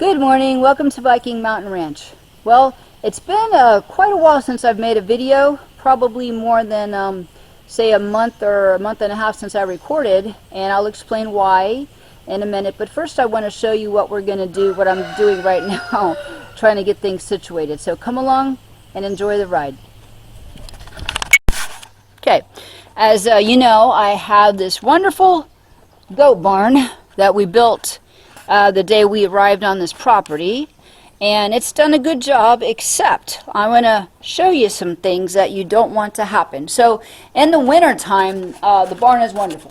Good morning, welcome to Viking Mountain Ranch. Well, it's been quite a while since I've made a video, probably more than say a month or a month and a half since I recorded, and I'll explain why in a minute. But first I want to show you what we're going to do, what I'm doing right now, trying to get things situated. So come along and enjoy the ride. Okay, as you know, I have this wonderful goat barn that we built the day we arrived on this property, and it's done a good job, except I want to show you some things that you don't want to happen. So in the winter time, the barn is wonderful.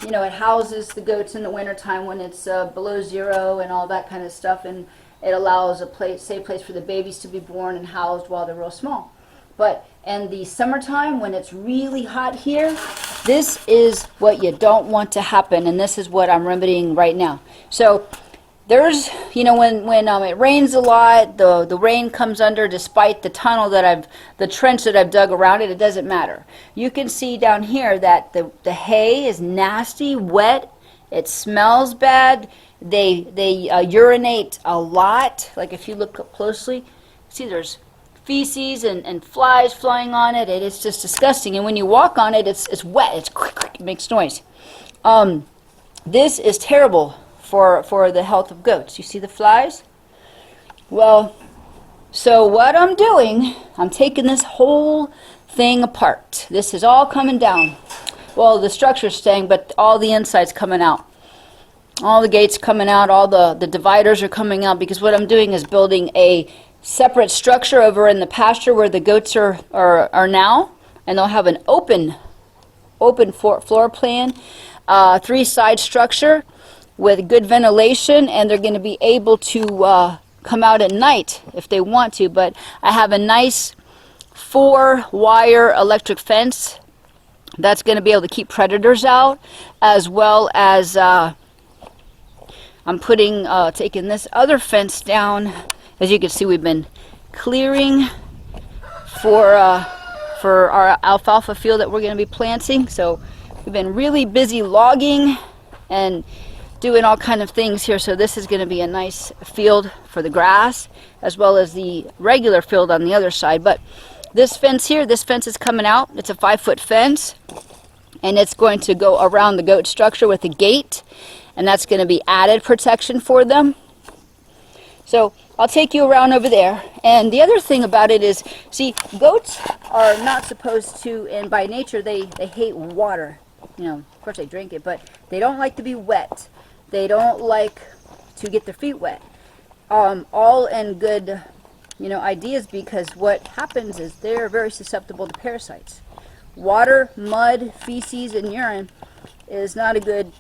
You know, it houses the goats in the winter time when it's below zero and all that kind of stuff, and it allows a safe place for the babies to be born and housed while they're real small. But in the summertime, when it's really hot here, this is what you don't want to happen, and this is what I'm remedying right now. So there's, you know, when it rains a lot, the rain comes under despite the tunnel that the trench that I've dug around it, it doesn't matter. You can see down here that the hay is nasty, wet, it smells bad, they urinate a lot. Like if you look up closely, see there's feces and flies flying on it. It's just disgusting, and when you walk on it, it's wet, it makes noise. This is terrible for the health of goats. You see the flies? Well, so what I'm doing, I'm taking this whole thing apart. This is all coming down. Well, the structure's staying, but all the inside's coming out. All the gates coming out, all the dividers are coming out, because what I'm doing is building a separate structure over in the pasture where the goats are now, and they'll have an open floor plan, 3-side structure with good ventilation, and they're going to be able to come out at night if they want to. But I have a nice 4-wire electric fence that's going to be able to keep predators out, as well as I'm taking this other fence down. As you can see, we've been clearing for our alfalfa field that we're going to be planting. So we've been really busy logging and doing all kind of things here. So this is going to be a nice field for the grass, as well as the regular field on the other side. But this fence here, this fence is coming out. It's a 5-foot fence, and it's going to go around the goat structure with a gate, and that's going to be added protection for them. So I'll take you around over there. And the other thing about it is, see, goats are not supposed to, and by nature they hate water. You know, of course they drink it, but they don't like to be wet. They don't like to get their feet wet. All in good, you know, ideas, because what happens is they're very susceptible to parasites. Water, mud, feces, and urine is not a good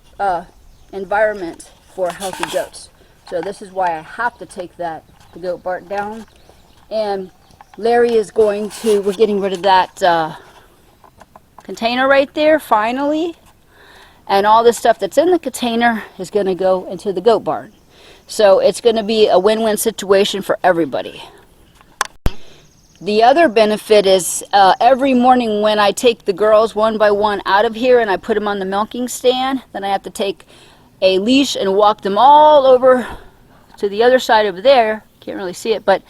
environment for healthy goats. So this is why I have to take the goat barn down. And Larry is we're getting rid of that container right there, finally. And all the stuff that's in the container is going to go into the goat barn. So it's going to be a win-win situation for everybody. The other benefit is every morning when I take the girls one by one out of here and I put them on the milking stand, then I have to take a leash and walk them all over to the other side over there. Can't really see it, but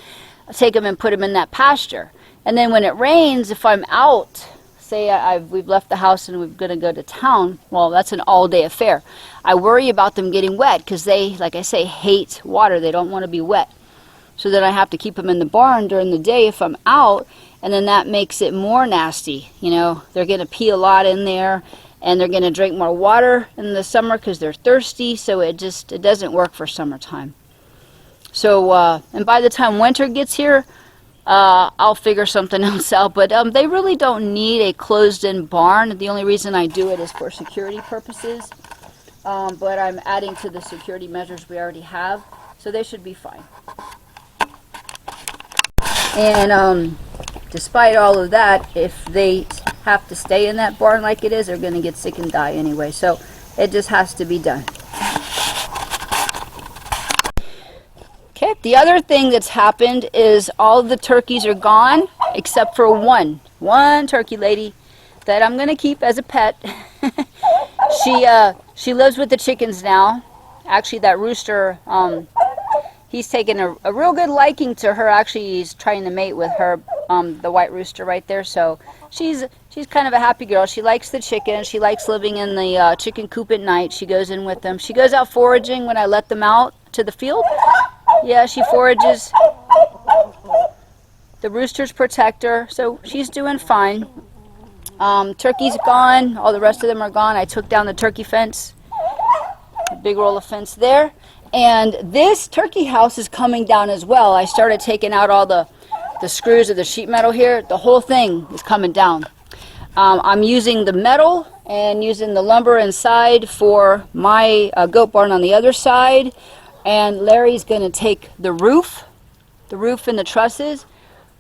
I take them and put them in that pasture. And then when it rains, if I'm out, say we've left the house and we're going to go to town, well, that's an all-day affair. I worry about them getting wet, because they, like I say, hate water. They don't want to be wet. So then I have to keep them in the barn during the day if I'm out, and then that makes it more nasty. You know, they're going to pee a lot in there, and they're going to drink more water in the summer because they're thirsty. So it doesn't work for summertime. So and by the time winter gets here, I'll figure something else out. But they really don't need a closed-in barn. The only reason I do it is for security purposes. But I'm adding to the security measures we already have, so they should be fine. And despite all of that, if they have to stay in that barn like it is, they're going to get sick and die anyway. So it just has to be done. Okay, the other thing that's happened is all the turkeys are gone except for one turkey lady that I'm going to keep as a pet. She lives with the chickens now. Actually, that rooster he's taken a real good liking to her. Actually, he's trying to mate with her, the white rooster right there. So she's kind of a happy girl. She likes the chicken. She likes living in the chicken coop at night. She goes in with them. She goes out foraging when I let them out to the field. Yeah, she forages. The roosters protect her, so she's doing fine. Turkey's gone. All the rest of them are gone. I took down the turkey fence. A big roll of fence there. And this turkey house is coming down as well. I started taking out all the screws of the sheet metal here. The whole thing is coming down. I'm using the metal and using the lumber inside for my goat barn on the other side. And Larry's going to take the roof and the trusses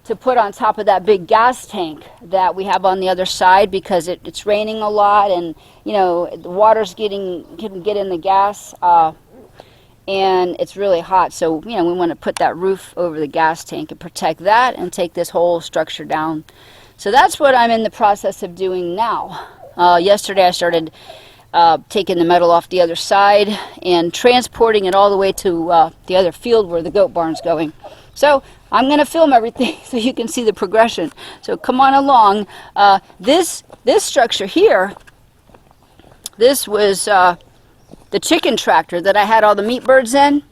to put on top of that big gas tank that we have on the other side, because it's raining a lot, and you know the water's can get in the gas, and it's really hot. So you know we want to put that roof over the gas tank and protect that, and take this whole structure down. So that's what I'm in the process of doing now. Yesterday I started taking the metal off the other side and transporting it all the way to the other field where the goat barn's going. So I'm going to film everything so you can see the progression. So come on along. This structure here, this was the chicken tractor that I had all the meat birds in.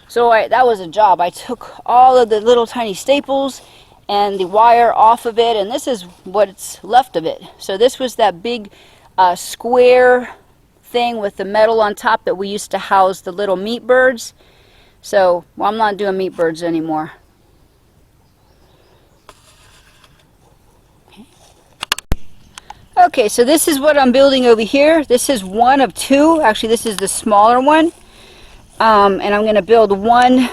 So that was a job. I took all of the little tiny staples and the wire off of it, and this is what's left of it. So this was that big square thing with the metal on top that we used to house the little meat birds. So, well, I'm not doing meat birds anymore. Okay, so this is what I'm building over here. This is one of two. Actually, this is the smaller one. And I'm going to build one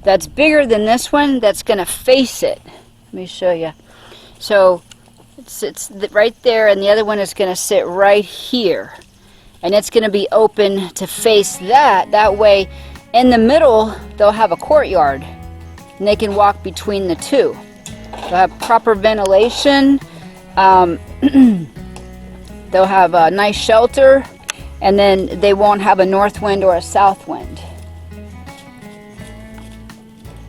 that's bigger than this one that's going to face it. Let me show you. So, it's right there, and the other one is going to sit right here. And it's going to be open to face that. That way, in the middle, they'll have a courtyard, and they can walk between the two. They'll have proper ventilation. They'll have a nice shelter, and then they won't have a north wind or a south wind.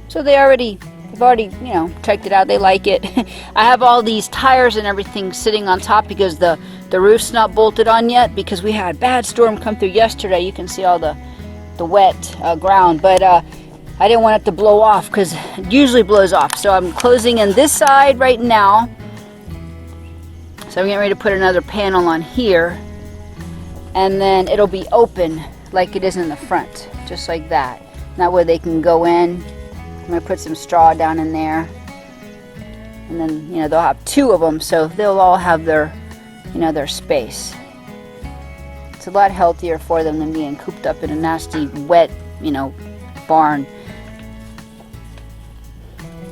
So they've already, you know, checked it out. They like it. I have all these tires and everything sitting on top because the roof's not bolted on yet, because we had a bad storm come through yesterday. You can see all the wet ground, but I didn't want it to blow off, because it usually blows off. So I'm closing in this side right now. So I'm getting ready to put another panel on here, and then it'll be open like it is in the front, just like that. That way they can go in. I'm going to put some straw down in there, and then you know they'll have two of them, so they'll all have their, you know, their space. It's a lot healthier for them than being cooped up in a nasty, wet, you know, barn.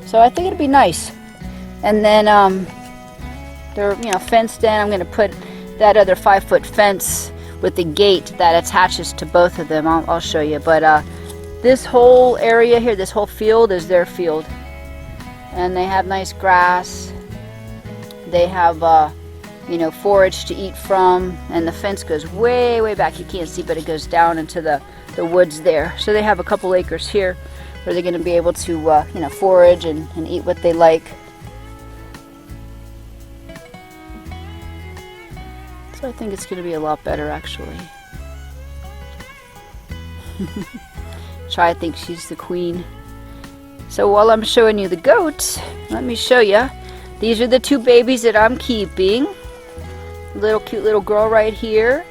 So I think it'd be nice. And then they're, you know, fenced in. I'm going to put that other 5-foot fence with the gate that attaches to both of them. I'll show you. But this whole area here, this whole field is their field. And they have nice grass. They have you know, forage to eat from, and the fence goes way, way back. You can't see, but it goes down into the woods there. So they have a couple acres here where they're going to be able to, you know, forage and eat what they like. So I think it's going to be a lot better, actually. Chai thinks she's the queen. So while I'm showing you the goats, let me show you. These are the two babies that I'm keeping. Little cute little girl right here.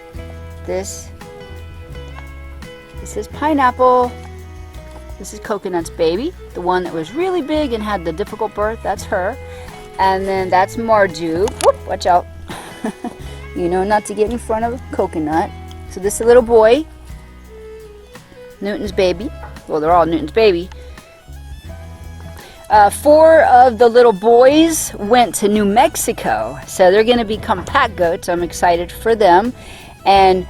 This is Pineapple. This is Coconut's baby, the one that was really big and had the difficult birth. That's her. And then that's Marju. Whoop, watch out. You know not to get in front of Coconut. So this is a little boy, Newton's baby. Well, they're all Newton's baby. 4 of the little boys went to New Mexico, so they're going to become pack goats. I'm excited for them. And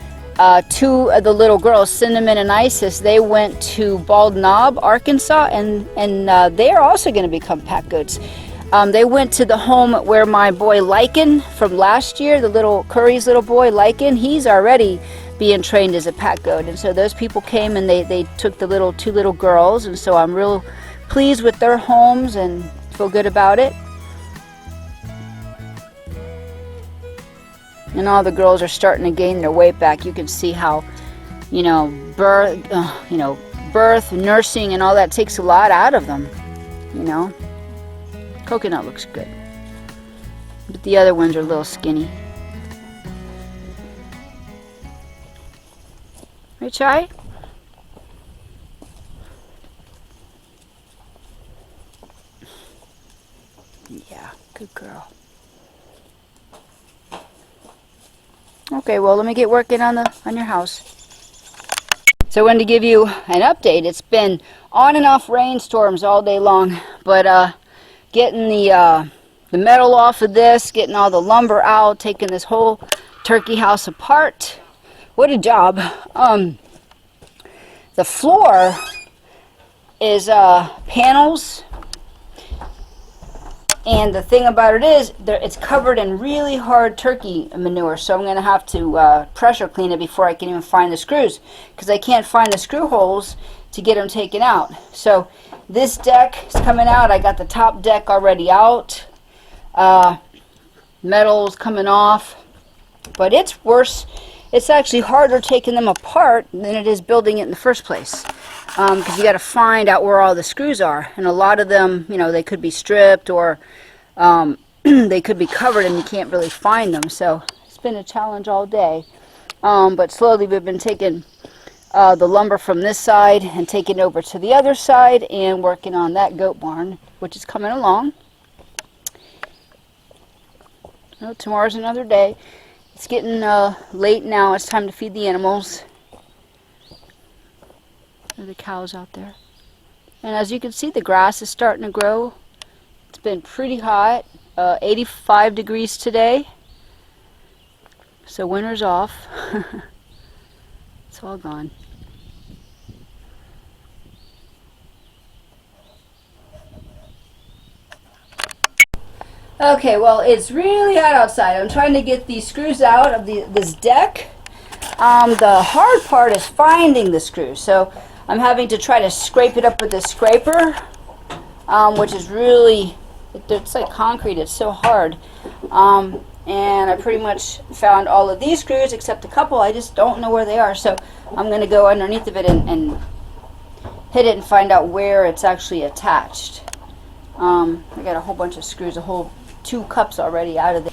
2 of the little girls, Cinnamon and Isis, they went to Bald Knob, Arkansas, and they are also going to become pack goats. They went to the home where my boy Lycan from last year, the little Curry's little boy Lycan, he's already being trained as a pack goat. And so those people came and they took the two little girls, and so I'm real pleased with their homes and feel good about it. And all the girls are starting to gain their weight back. You can see how, birth, nursing, and all that takes a lot out of them. Coconut looks good, but the other ones are a little skinny. Right, Chai? Yeah, good girl. Okay, well, let me get working on your house. So I wanted to give you an update. It's been on and off rainstorms all day long, but getting the metal off of this, getting all the lumber out, taking this whole turkey house apart. What a job. The floor is panels, and the thing about it is it's covered in really hard turkey manure, so I'm going to have to pressure clean it before I can even find the screws, because I can't find the screw holes to get them taken out. So this deck is coming out. I got the top deck already out. Metal's coming off, but it's worse. It's actually harder taking them apart than it is building it in the first place, because you got to find out where all the screws are, and a lot of them, they could be stripped, or they could be covered and you can't really find them. So it's been a challenge all day, but slowly we've been taking the lumber from this side and taking it over to the other side and working on that goat barn, which is coming along. Well, tomorrow's another day. It's getting late now. It's time to feed the animals. There are the cows out there. And as you can see, the grass is starting to grow. It's been pretty hot. 85 degrees today. So winter's off. It's all gone. Okay, well, it's really hot outside. I'm trying to get these screws out of this deck. The hard part is finding the screws, so I'm having to try to scrape it up with this scraper, which is really, it's like concrete. It's so hard. And I pretty much found all of these screws except a couple. I just don't know where they are, so I'm going to go underneath of it and hit it and find out where it's actually attached. I got a whole bunch of screws, a whole 2 cups already out of there.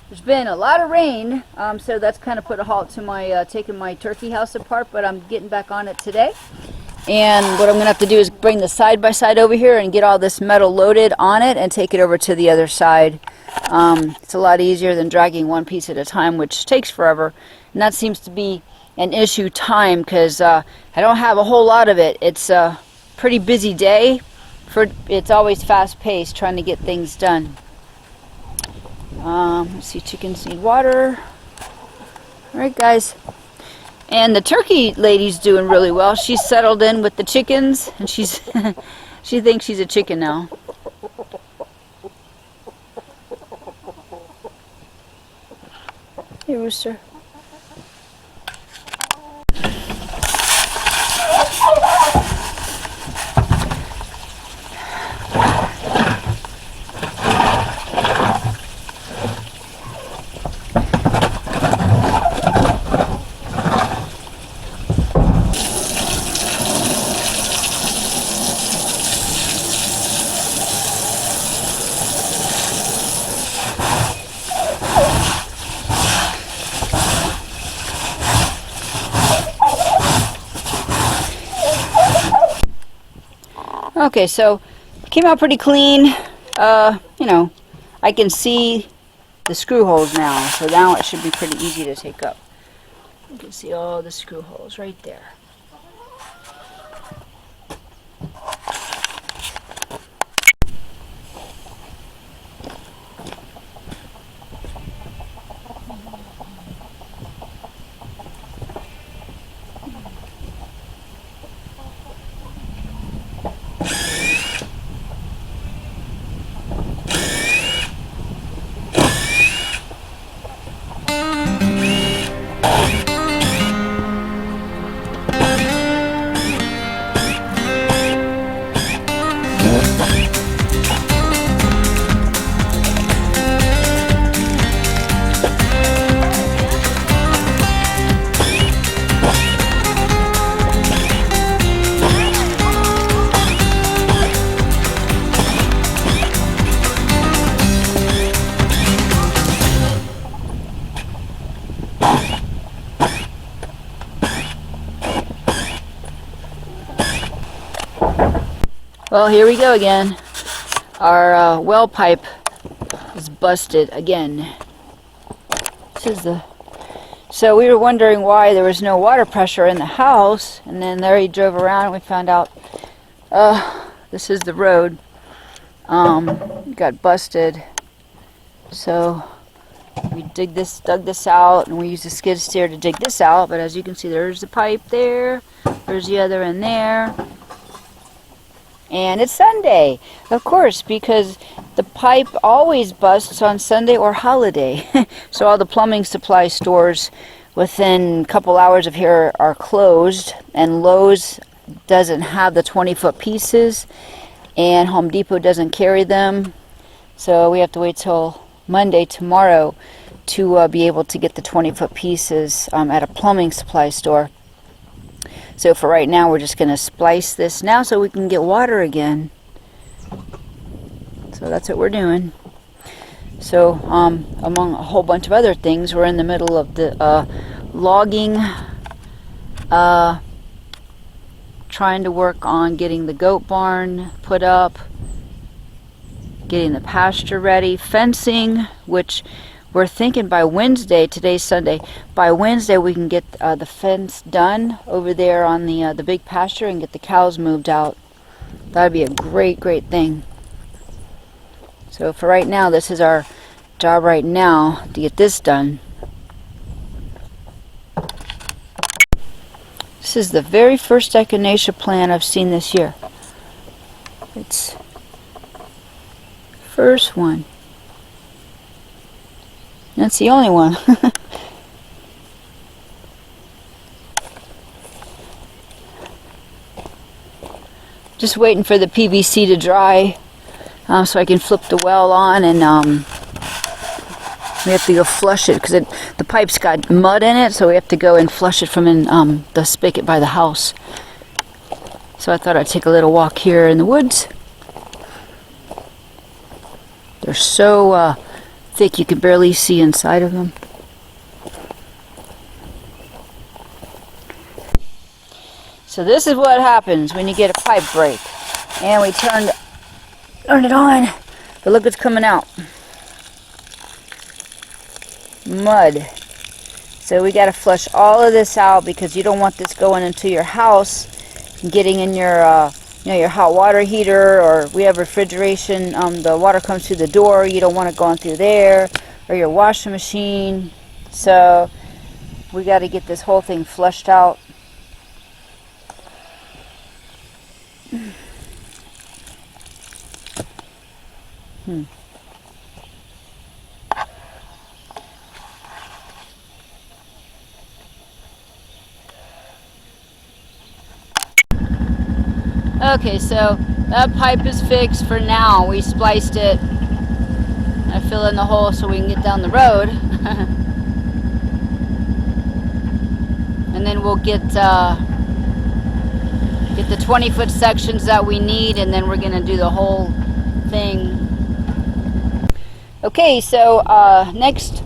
There's been a lot of rain, so that's kind of put a halt to my taking my turkey house apart, but I'm getting back on it today. And what I'm going to have to do is bring the side-by-side over here and get all this metal loaded on it and take it over to the other side. It's a lot easier than dragging one piece at a time, which takes forever. And that seems to be an issue time, because I don't have a whole lot of it. It's a pretty busy day. It's always fast-paced trying to get things done. Let's see, chickens need water. Alright, guys. And the turkey lady's doing really well. She's settled in with the chickens, and she thinks she's a chicken now. Hey, rooster. Okay, so it came out pretty clean. You know, I can see the screw holes now. So now it should be pretty easy to take up. You can see all the screw holes right there. Well, here we go again. Our well pipe is busted again. So we were wondering why there was no water pressure in the house, and then there he drove around and we found out this is the road. Got busted. So we dug this out, and we used a skid steer to dig this out, but as you can see, there's the pipe there, there's the other in there. And it's Sunday, of course, because the pipe always busts on Sunday or holiday. So all the plumbing supply stores within a couple hours of here are closed, and Lowe's doesn't have the 20-foot pieces, and Home Depot doesn't carry them. So we have to wait till Monday, tomorrow, to be able to get the 20-foot pieces at a plumbing supply store. So for right now, we're just going to splice this now so we can get water again. So that's what we're doing. So among a whole bunch of other things, we're in the middle of the logging, trying to work on getting the goat barn put up, getting the pasture ready, fencing, which we're thinking by Wednesday, today's Sunday, by Wednesday we can get the fence done over there on the big pasture and get the cows moved out. That would be a great, great thing. So for right now, this is our job right now, to get this done. This is the very first echinacea plant I've seen this year. It's first one. That's the only one. Just waiting for the PVC to dry so I can flip the well on, and we have to go flush it because the pipe's got mud in it, so we have to go and flush it from in the spigot by the house. So I thought I'd take a little walk here in the woods. They're so thick you can barely see inside of them. So this is what happens when you get a pipe break. And we turned it on, but look what's coming out. Mud. So we got to flush all of this out because you don't want this going into your house and getting in your your hot water heater, or we have refrigeration, the water comes through the door, you don't want it going through there, or your washing machine. So we got to get this whole thing flushed out. Okay, so that pipe is fixed for now. We spliced it. I fill in the hole so we can get down the road. And then we'll get the 20-foot sections that we need, and then we're going to do the whole thing. Okay, so next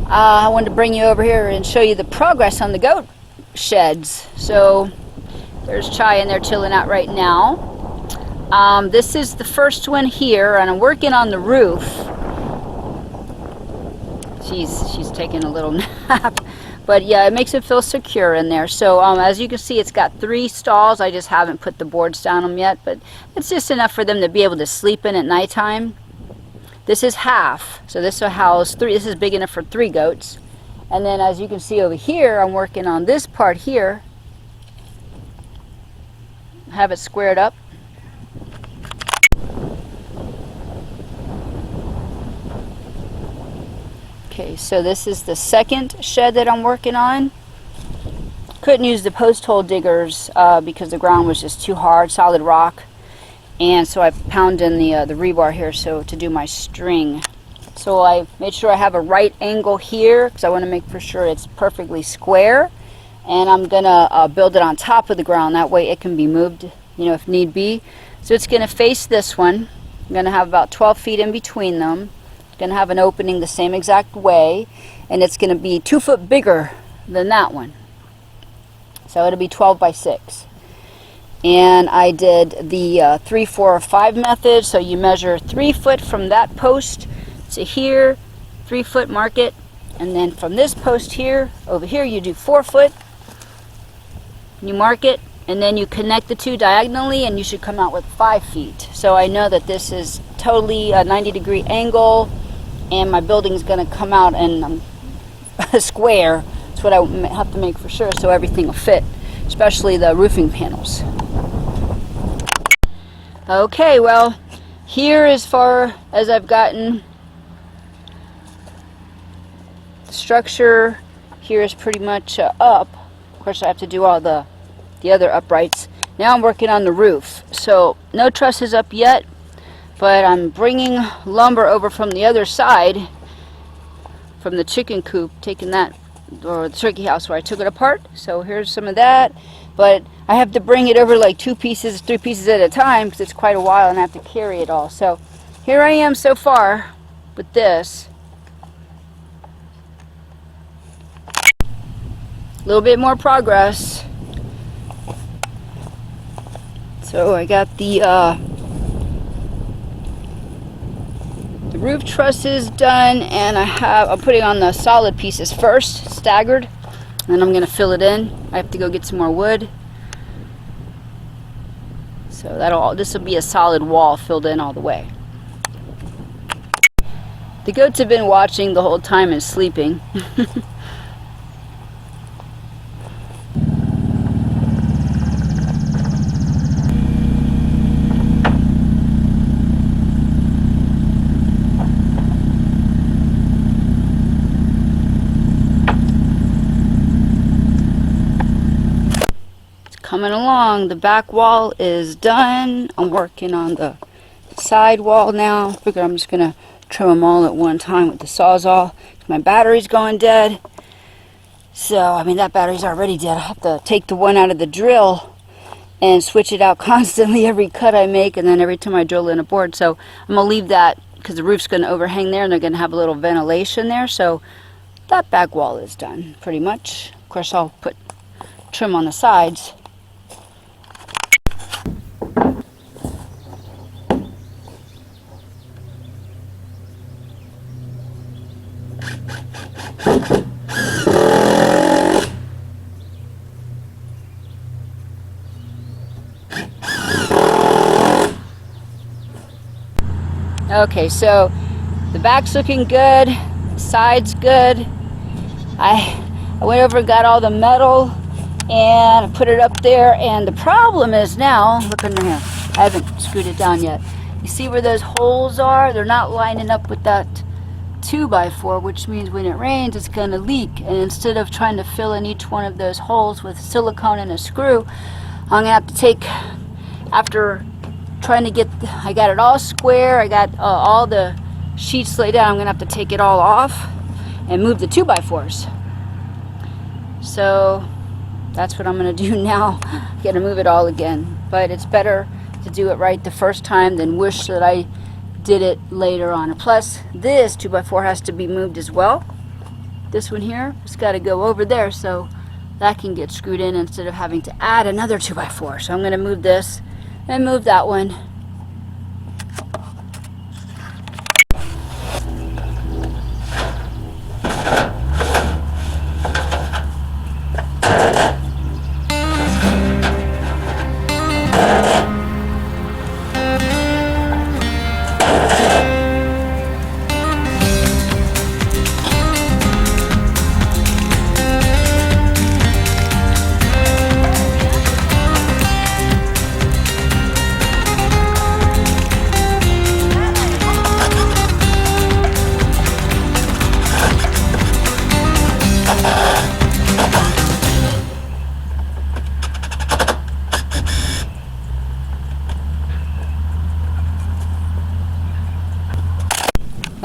I wanted to bring you over here and show you the progress on the goat sheds. So there's Chai in there chilling out right now. This is the first one here, and I'm working on the roof. she's taking a little nap. But yeah, it makes it feel secure in there. So as you can see, it's got 3 stalls. I just haven't put the boards down them yet, but it's just enough for them to be able to sleep in at nighttime. This is half, so this will house 3. This is big enough for 3 goats. And then as you can see over here, I'm working on this part here. Have it squared up. Okay, so this is the second shed that I'm working on. Couldn't use the post hole diggers because the ground was just too hard, solid rock. And so I pounded in the rebar here so to do my string. So I made sure I have a right angle here because I want to make for sure it's perfectly square. And I'm gonna build it on top of the ground. That way it can be moved, you know, if need be. So it's gonna face this one. I'm gonna have about 12 feet in between them. Going to have an opening the same exact way, and it's going to be 2 foot bigger than that one, so it'll be 12 by 6. And I did the 3, 4, or 5 method. So you measure 3 foot from that post to here, 3 foot, mark it, and then from this post here over here you do 4 foot, you mark it, and then you connect the 2 diagonally, and you should come out with 5 feet. So I know that this is totally a 90-degree angle, and my building is going to come out in a square. That's what I have to make for sure, so everything will fit, especially the roofing panels. Okay, well, here as far as I've gotten, the structure here is pretty much up. Of course, I have to do all the other uprights. Now I'm working on the roof. So no trusses up yet, but I'm bringing lumber over from the other side, from the chicken coop, taking that, or the turkey house where I took it apart. So here's some of that, but I have to bring it over like 2 pieces, 3 pieces at a time because it's quite a while and I have to carry it all. So here I am so far with this. A little bit more progress. So I got the roof trusses done, and I'm putting on the solid pieces first, staggered, and then I'm going to fill it in. I have to go get some more wood. So this will be a solid wall filled in all the way. The goats have been watching the whole time and sleeping. Coming along, the back wall is done. I'm working on the side wall now. Figure I'm just gonna trim them all at one time with the Sawzall. My battery's going dead. So, I mean, that battery's already dead. I have to take the one out of the drill and switch it out constantly every cut I make, and then every time I drill in a board. So I'm gonna leave that because the roof's gonna overhang there and they're gonna have a little ventilation there. So that back wall is done pretty much. Of course, I'll put trim on the sides. Okay, so the back's looking good, the side's good. I went over and got all the metal and I put it up there, and the problem is now, look under here, I haven't screwed it down yet. You see where those holes are? They're not lining up with that 2x4, which means when it rains it's going to leak, and instead of trying to fill in each one of those holes with silicone and a screw, I'm going to have to take, after trying to get, I got it all square, I got all the sheets laid out, I'm going to have to take it all off and move the 2x4s. So that's what I'm going to do now. I'm going to move it all again, but it's better to do it right the first time than wish that I did it later on. Plus this 2x4 has to be moved as well. This one here has got to go over there so that can get screwed in instead of having to add another 2x4. So I'm going to move this and move that one.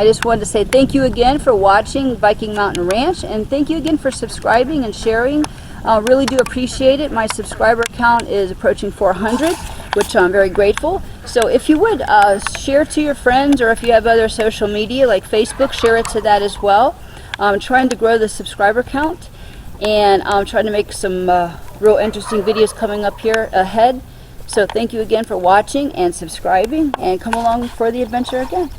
I just wanted to say thank you again for watching Viking Mountain Ranch, and thank you again for subscribing and sharing. Really do appreciate it. My subscriber count is approaching 400, which I'm very grateful. So if you would share to your friends, or if you have other social media like Facebook, share it to that as well. I'm trying to grow the subscriber count, and I'm trying to make some real interesting videos coming up here ahead. So thank you again for watching and subscribing, and come along for the adventure again.